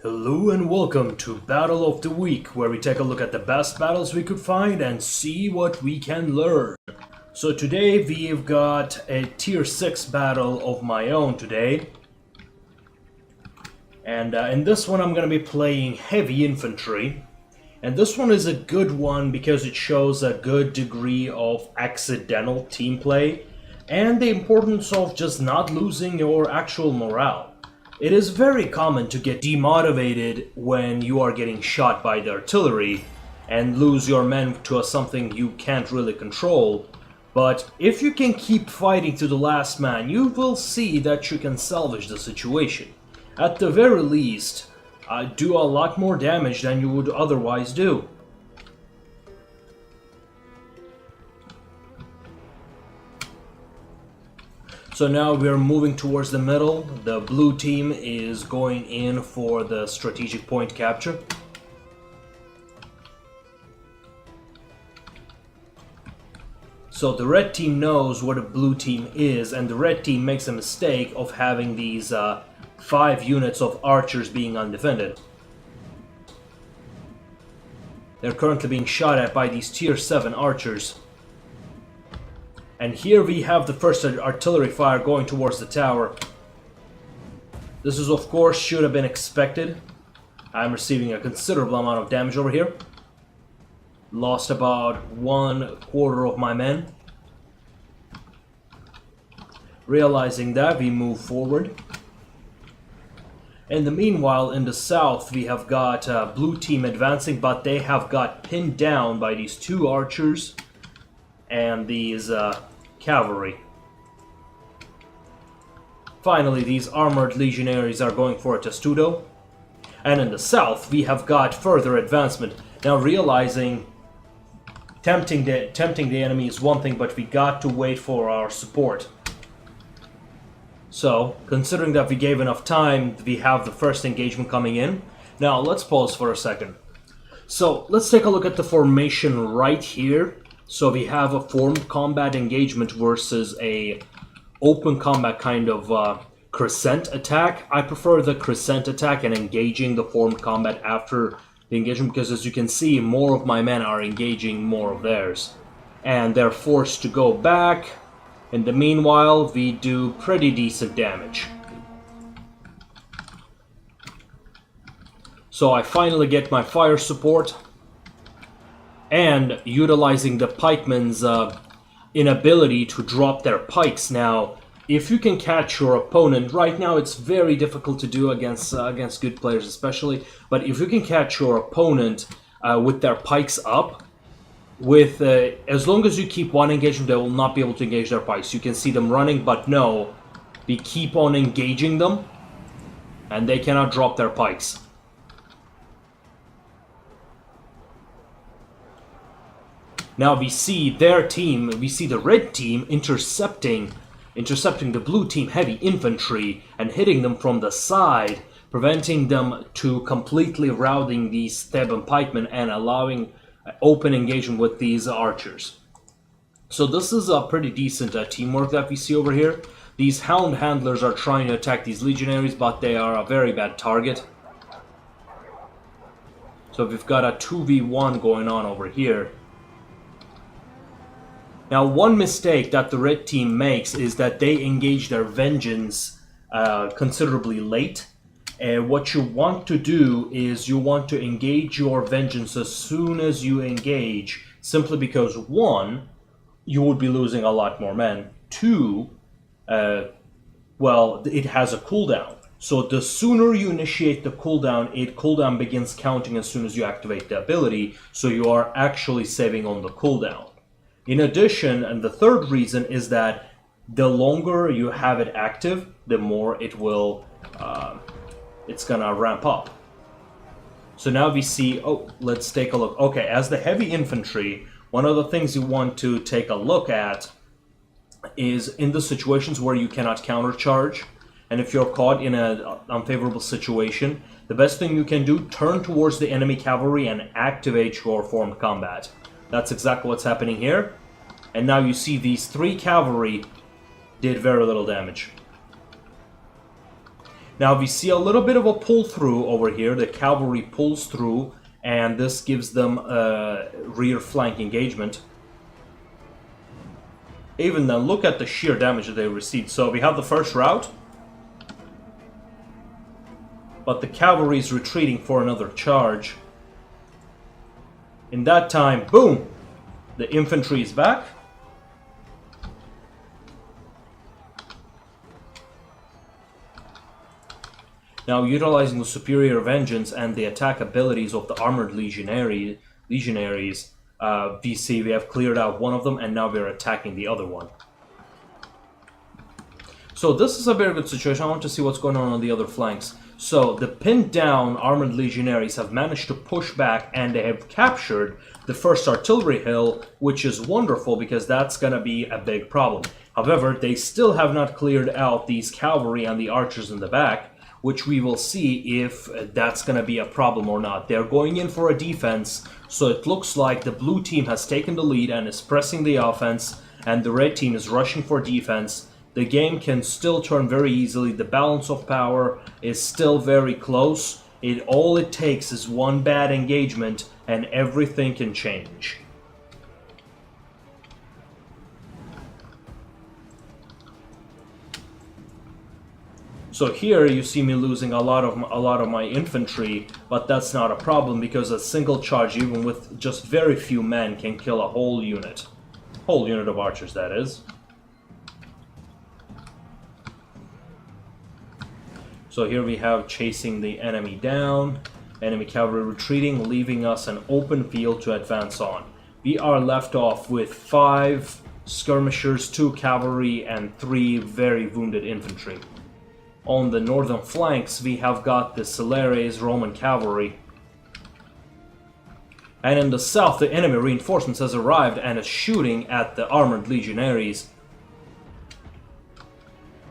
Hello and welcome to Battle of the Week, where we take a look at the best battles we could find and see what we can learn. So today we've got a tier 6 battle of my own today. And in this one I'm going to be playing heavy infantry. And this one is a good one because it shows a good degree of accidental team play and the importance of just not losing your actual morale. It is very common to get demotivated when you are getting shot by the artillery and lose your men to something you can't really control. But if you can keep fighting to the last man, you will see that you can salvage the situation. At the very least, do a lot more damage than you would otherwise do. So now we're moving towards the middle. The blue team is going in for the strategic point capture. So the red team knows what a blue team is, and the red team makes a mistake of having these 5 units of archers being undefended. They're currently being shot at by these tier 7 archers. And here we have the first artillery fire going towards the tower. This is, of course, should have been expected. I'm receiving a considerable amount of damage over here. Lost about 1/4 of my men. Realizing that, we move forward. In the meanwhile, in the south, we have got blue team advancing, but they have got pinned down by these 2 archers and these cavalry. Finally, these armored legionaries are going for a testudo. And in the south, we have got further advancement. Now realizing tempting the enemy is one thing, but we got to wait for our support. So, considering that we gave enough time, we have the first engagement coming in. Now, let's pause for a second. So, let's take a look at the formation right here. So we have a formed combat engagement versus a open combat kind of crescent attack. I prefer the crescent attack and engaging the formed combat after the engagement, because as you can see, more of my men are engaging more of theirs. And they're forced to go back. In the meanwhile, we do pretty decent damage. So I finally get my fire support. And utilizing the pikemen's inability to drop their pikes. Now, if you can catch your opponent, right now it's very difficult to do against good players especially, but if you can catch your opponent with their pikes up, with as long as you keep one engagement, they will not be able to engage their pikes. You can see them running, but no, we keep on engaging them, and they cannot drop their pikes. Now we see their team, we see the red team intercepting the blue team heavy infantry and hitting them from the side, preventing them to completely routing these Theban pikemen and allowing open engagement with these archers. So this is a pretty decent teamwork that we see over here. These hound handlers are trying to attack these legionaries, but they are a very bad target. So we've got a 2v1 going on over here. Now, one mistake that the red team makes is that they engage their vengeance considerably late. And what you want to do is you want to engage your vengeance as soon as you engage, simply because 1, you would be losing a lot more men. 2, well, it has a cooldown. So the sooner you initiate the cooldown begins counting as soon as you activate the ability, so you are actually saving on the cooldown. In addition, and the third reason is that the longer you have it active, the more it will, it's gonna ramp up. So now we see, oh, let's take a look. Okay, as the heavy infantry, one of the things you want to take a look at is in the situations where you cannot countercharge, and if you're caught in an unfavorable situation, the best thing you can do, turn towards the enemy cavalry and activate your formed combat. That's exactly what's happening here. And now you see these 3 cavalry did very little damage. Now we see a little bit of a pull through over here. The cavalry pulls through, and this gives them a rear flank engagement. Even then, look at the sheer damage that they received. So we have the first rout, but the cavalry is retreating for another charge. In that time, boom! The infantry is back. Now, utilizing the superior vengeance and the attack abilities of the armored legionaries, we see we have cleared out one of them, and now we're attacking the other one. So this is a very good situation. I want to see what's going on the other flanks. So the pinned down armored legionaries have managed to push back, and they have captured the first artillery hill, which is wonderful because that's going to be a big problem. However, they still have not cleared out these cavalry and the archers in the back, which we will see if that's going to be a problem or not. They're going in for a defense, so it looks like the blue team has taken the lead and is pressing the offense, and the red team is rushing for defense. The game can still turn very easily. The balance of power is still very close. All it takes is one bad engagement, and everything can change. So here you see me losing a lot of my infantry, but that's not a problem because a single charge, even with just very few men, can kill a whole unit of archers, that is. So here we have chasing the enemy down, enemy cavalry retreating, leaving us an open field to advance on. We are left off with 5 skirmishers, 2 cavalry, and 3 very wounded infantry. On the northern flanks, we have got the Celeres Roman cavalry. And in the south, the enemy reinforcements has arrived and is shooting at the armored legionaries.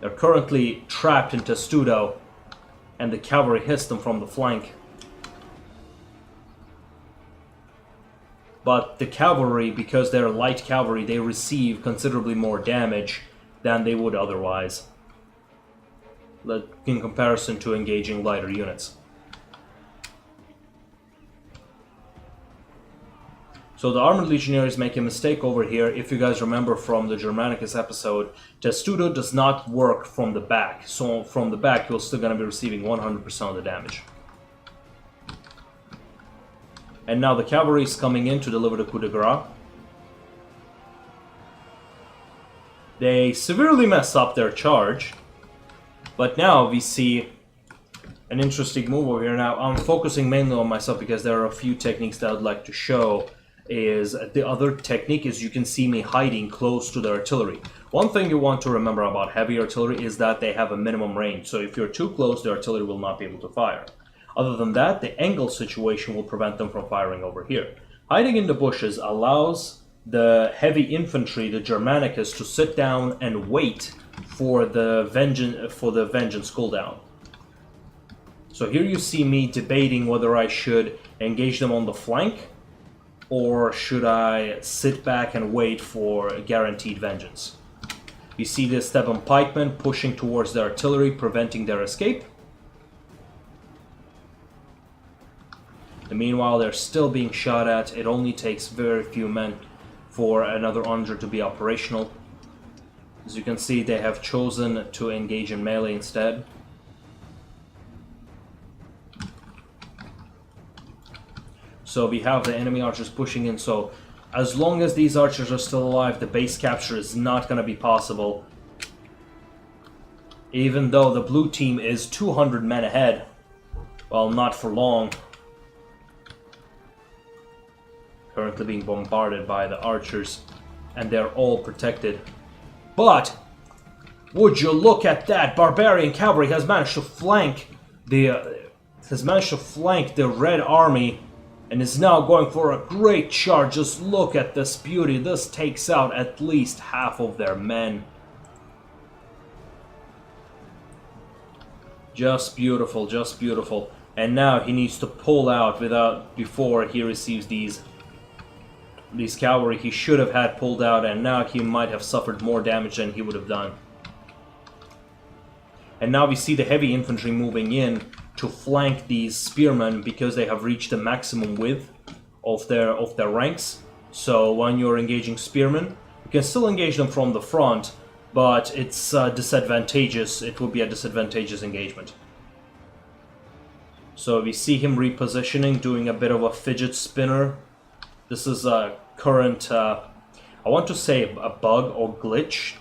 They're currently trapped in Testudo, and the cavalry hits them from the flank. But the cavalry, because they're light cavalry, they receive considerably more damage than they would otherwise, in comparison to engaging lighter units. So the armored legionaries make a mistake over here. If you guys remember from the Germanicus episode, Testudo does not work from the back. So from the back, you're still going to be receiving 100% of the damage. And now the cavalry is coming in to deliver the coup de grace. They severely mess up their charge. But now we see an interesting move over here. Now I'm focusing mainly on myself because there are a few techniques that I'd like to show. The other technique is you can see me hiding close to the artillery. One thing you want to remember about heavy artillery is that they have a minimum range. So if you're too close, the artillery will not be able to fire. Other than that, the angle situation will prevent them from firing over here. Hiding in the bushes allows the heavy infantry, the Germanicus, to sit down and wait for the vengeance cooldown. So here you see me debating whether I should engage them on the flank or should I sit back and wait for guaranteed vengeance. You see the Stepan pikemen pushing towards the artillery, preventing their escape. And meanwhile, they're still being shot at. It only takes very few men for another onager to be operational. As you can see, they have chosen to engage in melee instead. So we have the enemy archers pushing in, so as long as these archers are still alive, the base capture is not going to be possible. Even though the blue team is 200 men ahead. Well, not for long. Currently being bombarded by the archers, and they're all protected. But would you look at that? Barbarian cavalry has managed to flank the Red Army, and is now going for a great charge. Just look at this beauty. This takes out at least half of their men. Just beautiful, just beautiful. And now he needs to pull out before he receives these cavalry. He should have had pulled out, and now he might have suffered more damage than he would have done. And now we see the heavy infantry moving in to flank these spearmen because they have reached the maximum width of their ranks. So when you're engaging spearmen, you can still engage them from the front, but it's disadvantageous. It will be a disadvantageous engagement. So we see him repositioning, doing a bit of a fidget spinner. This is a current, I want to say a bug or glitch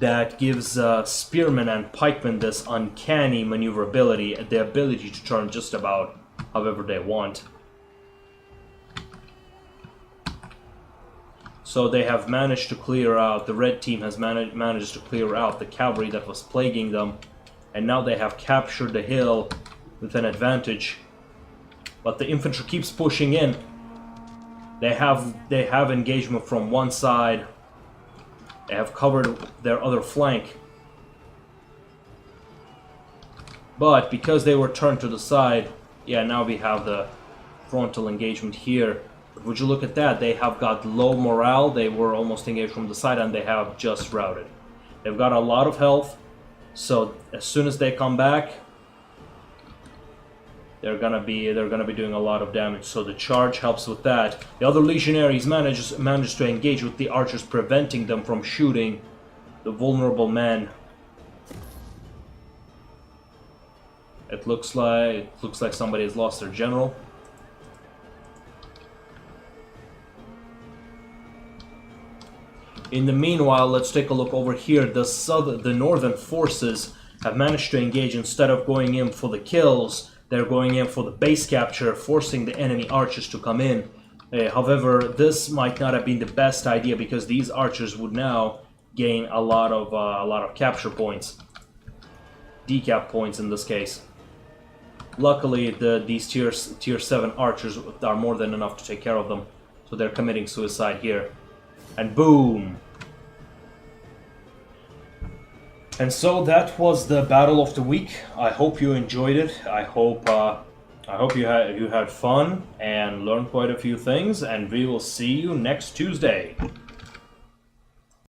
that gives spearmen and pikemen this uncanny maneuverability, the ability to turn just about however they want. So they have managed to clear out, the red team has managed to clear out the cavalry that was plaguing them, and now they have captured the hill with an advantage. But the infantry keeps pushing in. They have engagement from one side. They have covered their other flank. But because they were turned to the side, yeah, now we have the frontal engagement here. But would you look at that, they have got low morale. They were almost engaged from the side and they have just routed. They've got a lot of health, so as soon as they come back, they're gonna be doing a lot of damage. So the charge helps with that. The other legionaries managed to engage with the archers, preventing them from shooting the vulnerable men. It looks like somebody has lost their general. In the meanwhile, let's take a look over here. The northern forces have managed to engage. Instead of going in for the kills, they're going in for the base capture, forcing the enemy archers to come in. However, this might not have been the best idea because these archers would now gain a lot of capture points, decap points in this case. Luckily, these tier 7 archers are more than enough to take care of them, so they're committing suicide here. And boom! And so that was the battle of the week. I hope you enjoyed it. I hope you had fun and learned quite a few things. And we will see you next Tuesday.